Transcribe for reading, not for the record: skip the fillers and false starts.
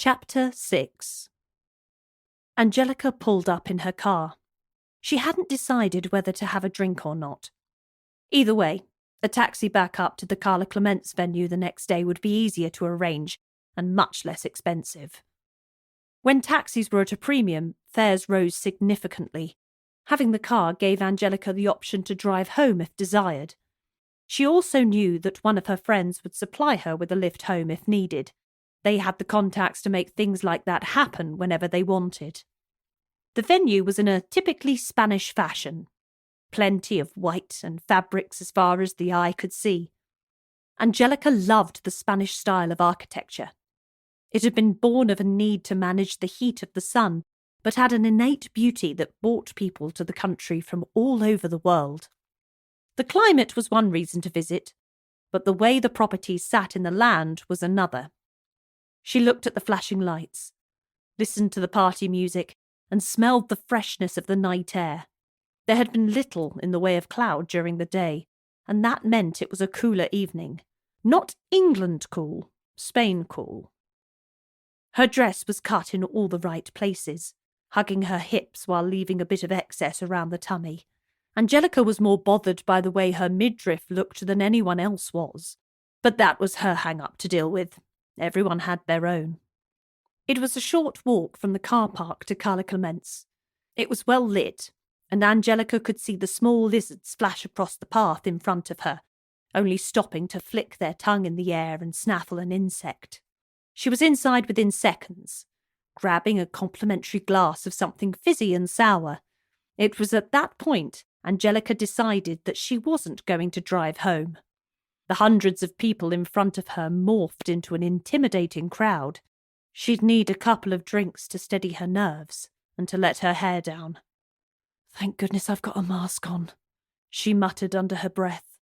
Chapter 6. Angelica pulled up in her car. She hadn't decided whether to have a drink or not. Either way, a taxi back up to the Carla Clement's venue the next day would be easier to arrange and much less expensive. When taxis were at a premium, fares rose significantly. Having the car gave Angelica the option to drive home if desired. She also knew that one of her friends would supply her with a lift home if needed. They had the contacts to make things like that happen whenever they wanted. The venue was in a typically Spanish fashion. Plenty of white and fabrics as far as the eye could see. Angelica loved the Spanish style of architecture. It had been born of a need to manage the heat of the sun, but had an innate beauty that brought people to the country from all over the world. The climate was one reason to visit, but the way the properties sat in the land was another. She looked at the flashing lights, listened to the party music, and smelled the freshness of the night air. There had been little in the way of cloud during the day, and that meant it was a cooler evening. Not England cool, Spain cool. Her dress was cut in all the right places, hugging her hips while leaving a bit of excess around the tummy. Angelica was more bothered by the way her midriff looked than anyone else was, but that was her hang-up to deal with. Everyone had their own. It was a short walk from the car park to Carla Clement's. It was well lit, and Angelica could see the small lizards flash across the path in front of her, only stopping to flick their tongue in the air and snaffle an insect. She was inside within seconds, grabbing a complimentary glass of something fizzy and sour. It was at that point Angelica decided that she wasn't going to drive home. The hundreds of people in front of her morphed into an intimidating crowd. She'd need a couple of drinks to steady her nerves and to let her hair down. "Thank goodness I've got a mask on," she muttered under her breath.